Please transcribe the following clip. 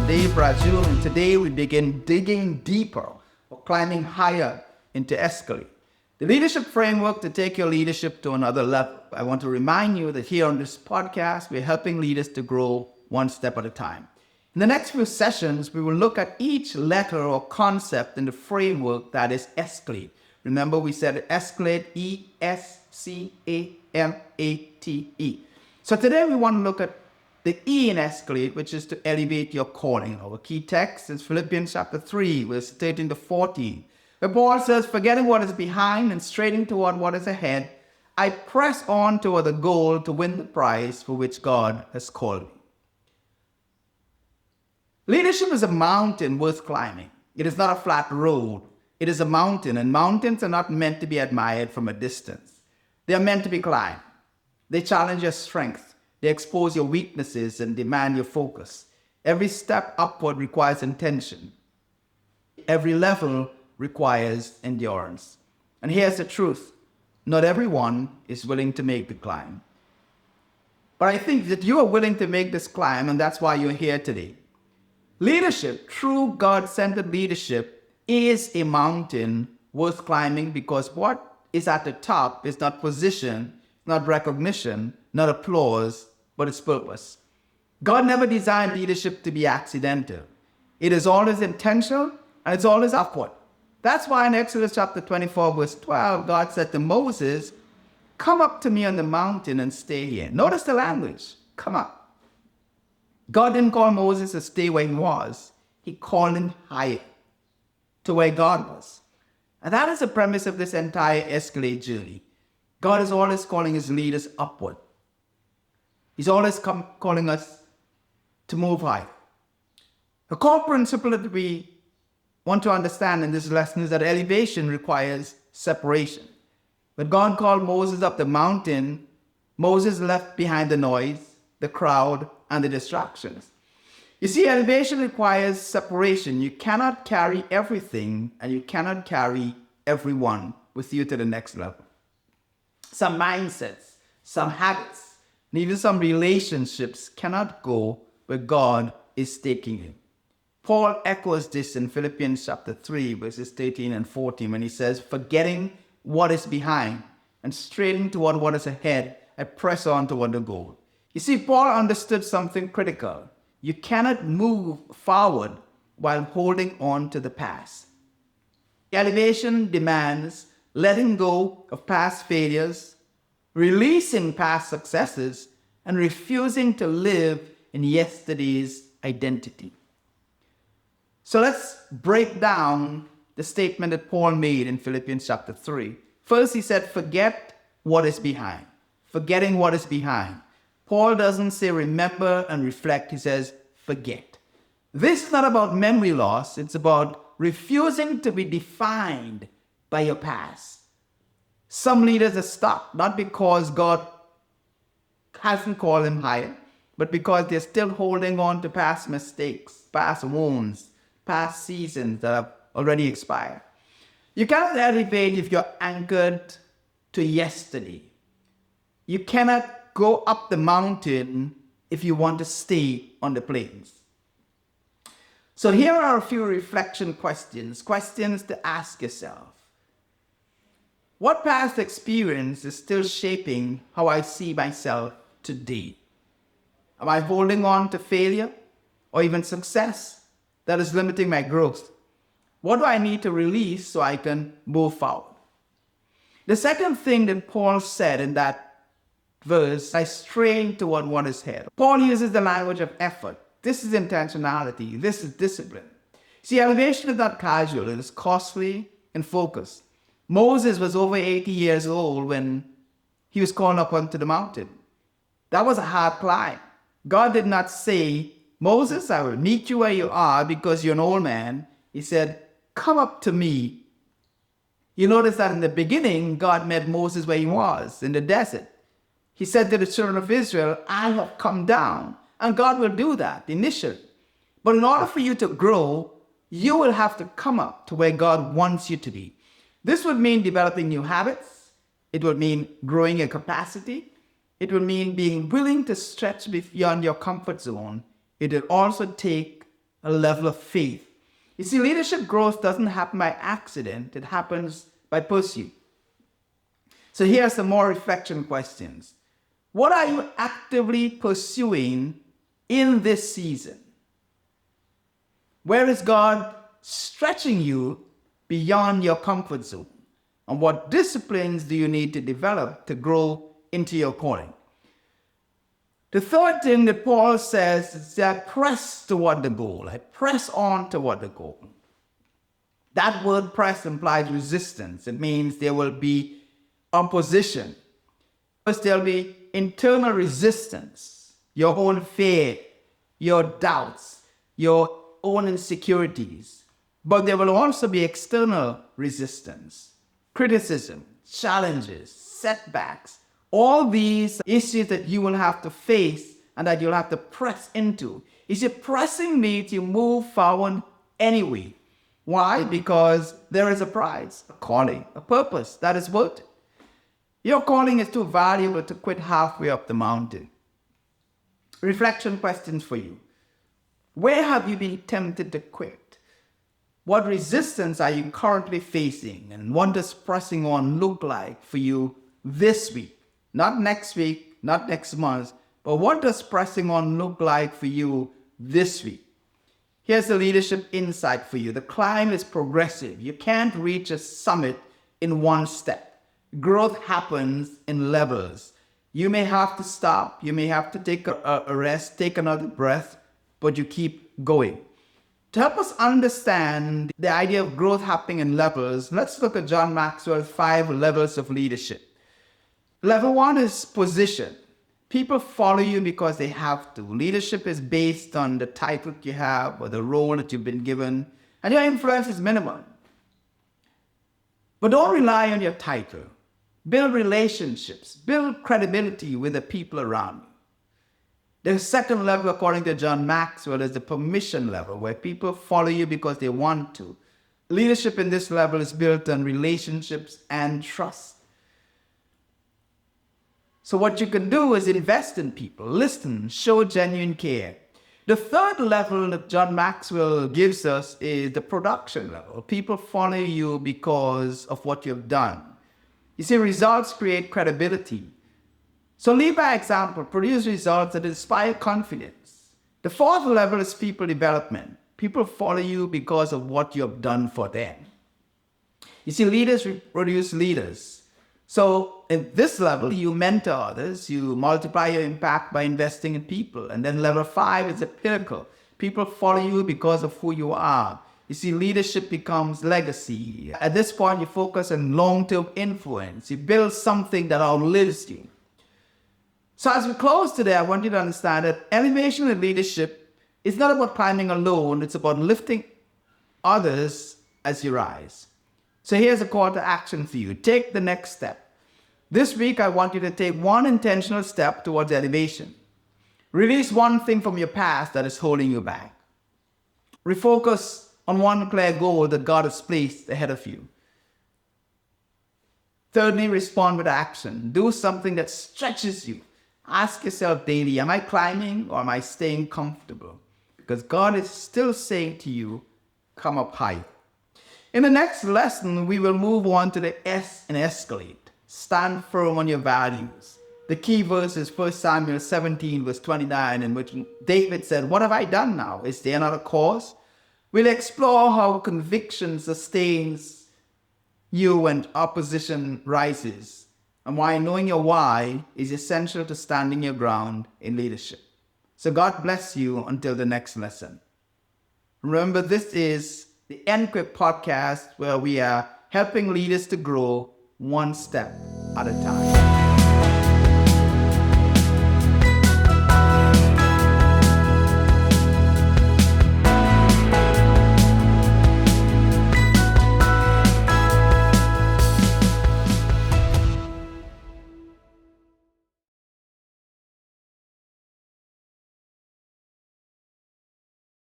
I'm Dave Rajul, and today we begin digging deeper or climbing higher into Escalate, the leadership framework to take your leadership to another level. I want to remind you that here on this podcast, we're helping leaders to grow one step at a time. In the next few sessions, we will look at each letter or concept in the framework that is Escalate. Remember, we said Escalate, E-S-C-A-L-A-T-E. So today we want to look at the E in Escalate, which is to elevate your calling. Our key text is Philippians chapter 3, verse 13 to 14. Where Paul says, forgetting what is behind and straining toward what is ahead, I press on toward the goal to win the prize for which God has called me. Leadership is a mountain worth climbing. It is not a flat road. It is a mountain, and mountains are not meant to be admired from a distance. They are meant to be climbed. They challenge your strength. They expose your weaknesses and demand your focus. Every step upward requires intention. Every level requires endurance. And here's the truth. Not everyone is willing to make the climb. But I think that you are willing to make this climb, and that's why you're here today. Leadership, true God-centered leadership, is a mountain worth climbing because what is at the top is not position, not recognition, not applause, but its purpose. God never designed leadership to be accidental. It is always intentional and it's always upward. That's why in Exodus chapter 24, verse 12, God said to Moses, come up to me on the mountain and stay here. Notice the language, come up. God didn't call Moses to stay where he was. He called him higher to where God was. And that is the premise of this entire Escalate journey. God is always calling his leaders upward. He's always calling us to move high. The core principle that we want to understand in this lesson is that elevation requires separation. When God called Moses up the mountain, Moses left behind the noise, the crowd, and the distractions. You see, elevation requires separation. You cannot carry everything, and you cannot carry everyone with you to the next level. Some mindsets, some habits, and even some relationships cannot go where God is taking you. Paul echoes this in Philippians chapter 3, verses 13 and 14, when he says, forgetting what is behind and straining toward what is ahead, I press on toward the goal. You see, Paul understood something critical. You cannot move forward while holding on to the past. Elevation demands letting go of past failures, releasing past successes, and refusing to live in yesterday's identity. So let's break down the statement that Paul made in Philippians chapter 3. First, he said, forget what is behind. Forgetting what is behind. Paul doesn't say remember and reflect. He says forget. This is not about memory loss. It's about refusing to be defined by your past. Some leaders are stuck, not because God hasn't called them higher, but because they're still holding on to past mistakes, past wounds, past seasons that have already expired. You cannot elevate if you're anchored to yesterday. You cannot go up the mountain if you want to stay on the plains. So here are a few reflection questions to ask yourself. What past experience is still shaping how I see myself today? Am I holding on to failure or even success that is limiting my growth? What do I need to release so I can move forward? The second thing that Paul said in that verse, I strain toward what is ahead. Paul uses the language of effort. This is intentionality. This is discipline. See, elevation is not casual. It is costly and focused. Moses was over 80 years old when he was called up onto the mountain. That was a hard climb. God did not say, Moses, I will meet you where you are because you're an old man. He said, come up to me. You notice that in the beginning, God met Moses where he was, in the desert. He said to the children of Israel, I have come down. And God will do that initially. But in order for you to grow, you will have to come up to where God wants you to be. This would mean developing new habits. It would mean growing your capacity. It would mean being willing to stretch beyond your comfort zone. It will also take a level of faith. You see, leadership growth doesn't happen by accident. It happens by pursuit. So here are some more reflection questions. What are you actively pursuing in this season? Where is God stretching you beyond your comfort zone? And what disciplines do you need to develop to grow into your calling? The third thing that Paul says is that I press toward the goal. I press on toward the goal. That word press implies resistance. It means there will be opposition. First, there'll be internal resistance, your own fear, your doubts, your own insecurities. But there will also be external resistance, criticism, challenges, setbacks, all these issues that you will have to face and that you'll have to press into. Is it pressing me to move forward anyway? Why? Because there is a prize, a calling, a purpose that is worth it. Your calling is too valuable to quit halfway up the mountain. Reflection questions for you. Where have you been tempted to quit? What resistance are you currently facing? And what does pressing on look like for you this week? Not next week, not next month, but what does pressing on look like for you this week? Here's the leadership insight for you. The climb is progressive. You can't reach a summit in one step. Growth happens in levels. You may have to stop. You may have to take a rest, take another breath, but you keep going. To help us understand the idea of growth happening in levels, let's look at John Maxwell's 5 levels of leadership. Level 1 is position. People follow you because they have to. Leadership is based on the title that you have or the role that you've been given, and your influence is minimal. But don't rely on your title. Build relationships. Build credibility with the people around you. The second level, according to John Maxwell, is the permission level, where people follow you because they want to. Leadership in this level is built on relationships and trust. So what you can do is invest in people, listen, show genuine care. The third level that John Maxwell gives us is the production level. People follow you because of what you've done. You see, results create credibility. So lead by example, produce results that inspire confidence. The fourth level is people development. People follow you because of what you have done for them. You see, leaders produce leaders. So at this level, you mentor others, you multiply your impact by investing in people. And then level 5 is the pinnacle. People follow you because of who you are. You see, leadership becomes legacy. At this point, you focus on long-term influence. You build something that outlives you. So as we close today, I want you to understand that elevation in leadership is not about climbing alone. It's about lifting others as you rise. So here's a call to action for you. Take the next step. This week, I want you to take one intentional step towards elevation. Release one thing from your past that is holding you back. Refocus on one clear goal that God has placed ahead of you. Thirdly, respond with action. Do something that stretches you. Ask yourself daily, am I climbing or am I staying comfortable? Because God is still saying to you, come up higher. In the next lesson, we will move on to the S in escalate. Stand firm on your values. The key verse is 1 Samuel 17, verse 29, in which David said, what have I done now? Is there not a cause? We'll explore how conviction sustains you when opposition rises, and why knowing your why is essential to standing your ground in leadership. So God bless you until the next lesson. Remember, this is the Encrypt podcast, where we are helping leaders to grow one step at a time.